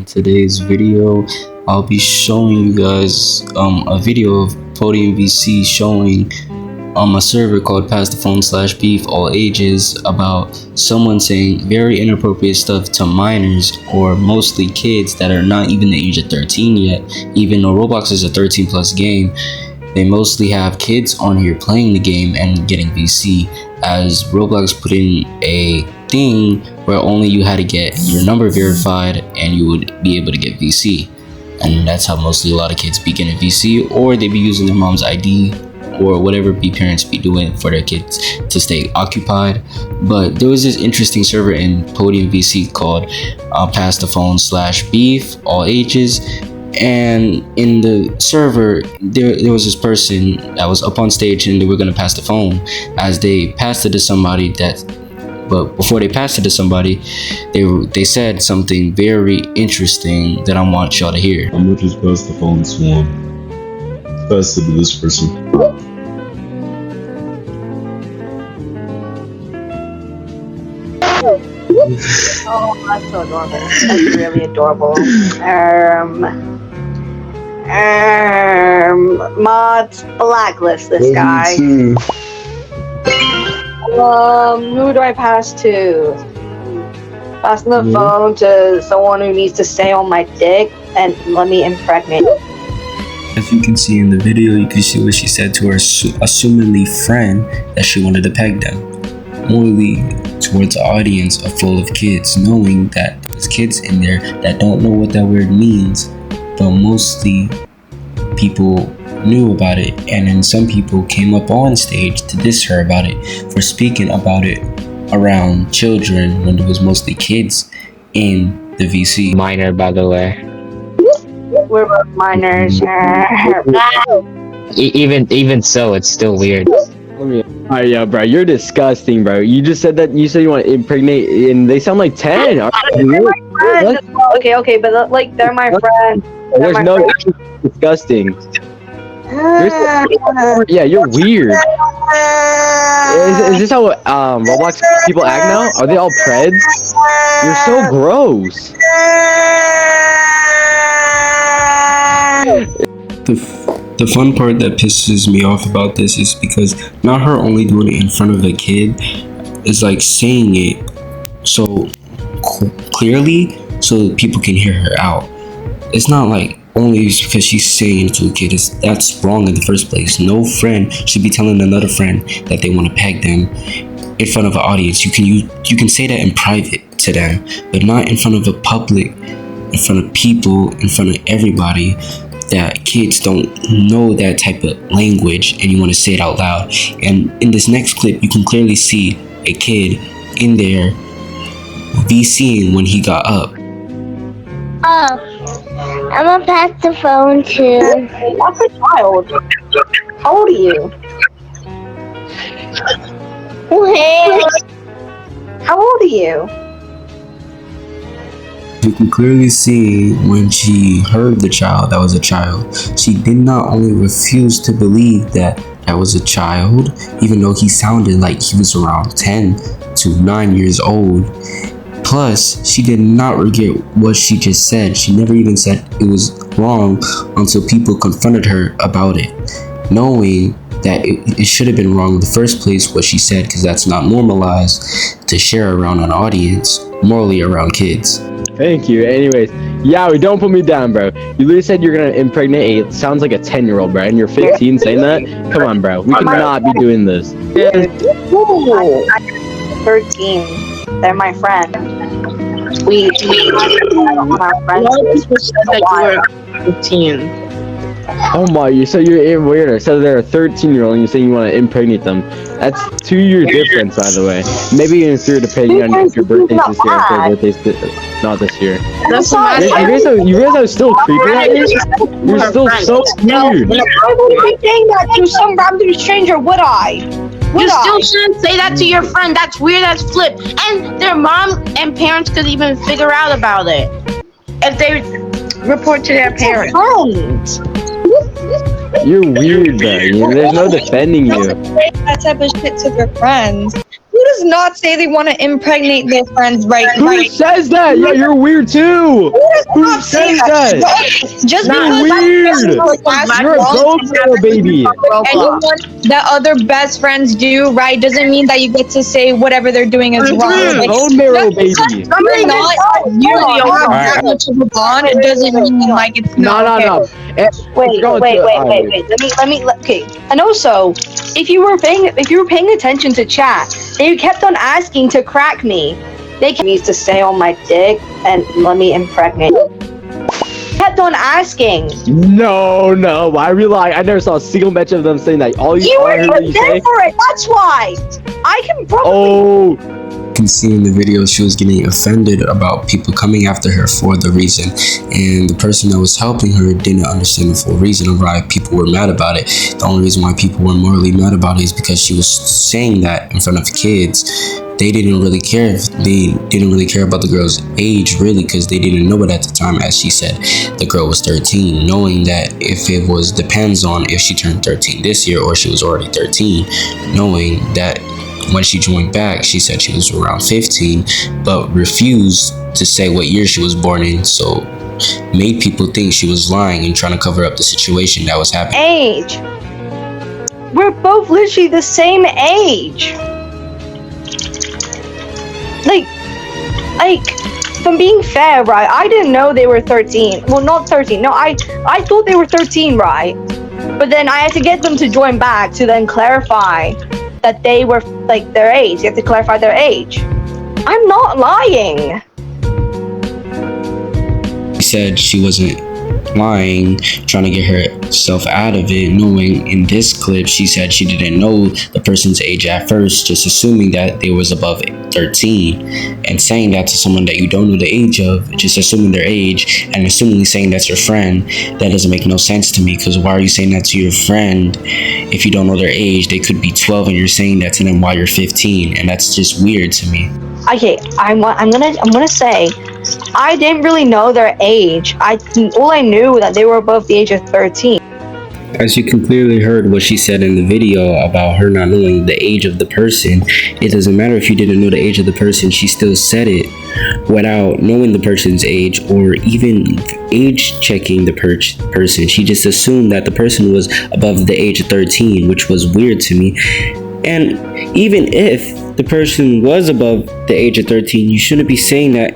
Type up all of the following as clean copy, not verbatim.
today's video, I'll be showing you guys a video of Podium VC showing a server called Pass the Phone/Beef All Ages about someone saying very inappropriate stuff to minors, or mostly kids that are not even the age of 13 yet. Even though Roblox is a 13 plus game, they mostly have kids on here playing the game and getting VC, as Roblox put in a thing where only you had to get your number verified and you would be able to get VC. And that's how mostly a lot of kids be getting VC, or they be using their mom's ID or whatever parents be doing for their kids to stay occupied. But there was this interesting server in Podium VC called Pass the Phone/Beef All Ages, and in the server there was this person that was up on stage and they were going to pass the phone. As they passed it to somebody, but before they passed it to somebody, they said something very interesting that I want y'all to hear. I'm gonna just pass the phone to pass it to this person. Oh, that's so adorable. That's really adorable. Mods, blacklist this guy. Who do I pass to? Passing the phone to someone who needs to stay on my dick and let me impregnate. As you can see in the video, you can see what she said to her assumingly friend, that she wanted to peg them. Only towards an audience full of kids, knowing that there's kids in there that don't know what that word means, but mostly people knew about it, and then some people came up on stage to diss her about it for speaking about it around children when there was mostly kids in the VC. Minor, by the way. We're both minors. Even so, it's still weird. Alright, yeah, bro, you're disgusting, bro. You just said that you said you want to impregnate, and they sound like 10. They're my friends. Okay, but like they're my friends. There's no disgusting. Yeah, you're weird. Is this how Roblox people act now? Are they all preds? You're so gross. The fun part that pisses me off about this is because not her only doing it in front of a kid, is like saying it so clearly so that people can hear her out. It's not like only because she's saying it to a kid. That's wrong in the first place. No friend should be telling another friend that they want to peg them in front of an audience. You can say that in private to them, but not in front of a public, in front of people, in front of everybody. That kids don't know that type of language and you want to say it out loud. And in this next clip, you can clearly see a kid in there VCing when he got up. Oh, I'm gonna pass the phone to... That's a child. How old are you? Wait. How old are you? You can clearly see when she heard the child that was a child, she did not only refuse to believe that was a child, even though he sounded like he was around 10 to 9 years old. Plus, she did not regret what she just said. She never even said it was wrong until people confronted her about it, knowing that it should have been wrong in the first place what she said, because that's not normalized to share around an audience, morally around kids. Thank you. Anyways, yeah, don't put me down, bro. You literally said you're gonna impregnate a sounds like a 10-year-old, bro, and you're 15 saying that? Come on, bro. We cannot be doing this. I'm 13. They're my friend. We my friends. That you were 15. Oh my, you're weirder. So they're a 13-year-old and you're saying you want to impregnate them. That's 2 year difference, by the way. Maybe in theory, depending on if your birthday's this year, if your birthday's not this year. That's You guys are still creepy at me? You're still so weird. I wouldn't be saying that to some random stranger, would I? You still shouldn't say that to your friend. That's weird as flip. And their mom and parents could even figure out about it if they report to their parents. You're weird, bro. There's no defending you. That type of shit to their friends. Who does not say they want to impregnate their friends right? Who says that? Yeah, you're weird too. Who does not Who says that? Just Nah, because weird. You're a ghost little baby. anyone that other best friends do, right, doesn't mean that you get to say whatever they're doing is wrong. Like, Bone marrow baby. you're not, you don't have that much of a bond. It doesn't mean like it's No, not no, okay. no. Wait. Okay. And also, if you were paying attention to chat, they kept on asking to crack me. They needs to stay on my dick and let me impregnate. Kept on asking. No, I realize I never saw a single mention of them saying that. You all I weren't heard even you there say. for it. That's why. I can probably. Oh, You can see in the video she was getting offended about people coming after her for the reason, and the person that was helping her didn't understand the full reason of why people were mad about it. The only reason why people were morally mad about it is because she was saying that in front of kids. They didn't really care. They didn't really care about the girl's age, really, because they didn't know it at the time. As she said, the girl was 13, knowing that if it was depends on if she turned 13 this year or she was already 13, knowing that when she joined back, she said she was around 15, but refused to say what year she was born in, so made people think she was lying and trying to cover up the situation that was happening. Age. We're both literally the same age. Like, from being fair, right? I didn't know they were 13. Well, not 13. No, I thought they were 13, right? But then I had to get them to join back to then clarify that they were like their age. You have to clarify their age. I'm not lying. She said she wasn't lying, trying to get herself out of it, knowing in this clip she said she didn't know the person's age at first, just assuming that they was above 13, and saying that to someone that you don't know the age of, just assuming their age and assuming saying that's your friend, that doesn't make no sense to me, because why are you saying that to your friend if you don't know their age? They could be 12 and you're saying that to them while you're 15, and that's just weird to me. Okay, I'm gonna say I didn't really know their age. All I knew that they were above the age of 13. As you can clearly heard what she said in the video about her not knowing the age of the person. It doesn't matter if you didn't know the age of the person, she still said it without knowing the person's age or even age checking the person. She just assumed that the person was above the age of 13, which was weird to me. And even if the person was above the age of 13, you shouldn't be saying that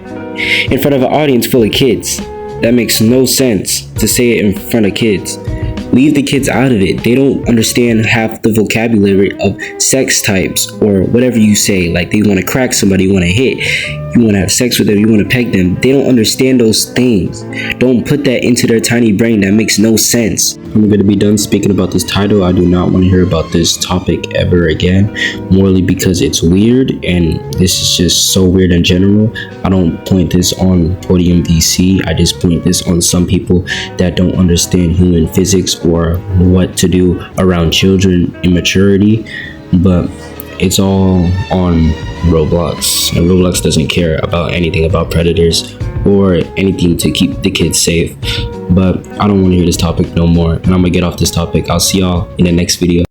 in front of an audience full of kids. That makes no sense to say it in front of kids. Leave the kids out of it. They don't understand half the vocabulary of sex types or whatever you say. Like, they want to crack somebody, you want to hit, you want to have sex with them, you want to peg them. They don't understand those things. Don't put that into their tiny brain. That makes no sense. I'm going to be done speaking about this title. I do not want to hear about this topic ever again, morely because it's weird, and this is just so weird in general. I don't point this on Podium VC. I just point this on some people that don't understand human physics or what to do around children immaturity. But it's all on Roblox, and Roblox doesn't care about anything about predators or anything to keep the kids safe. But I don't want to hear this topic no more, and I'm gonna get off this topic. I'll see y'all in the next video.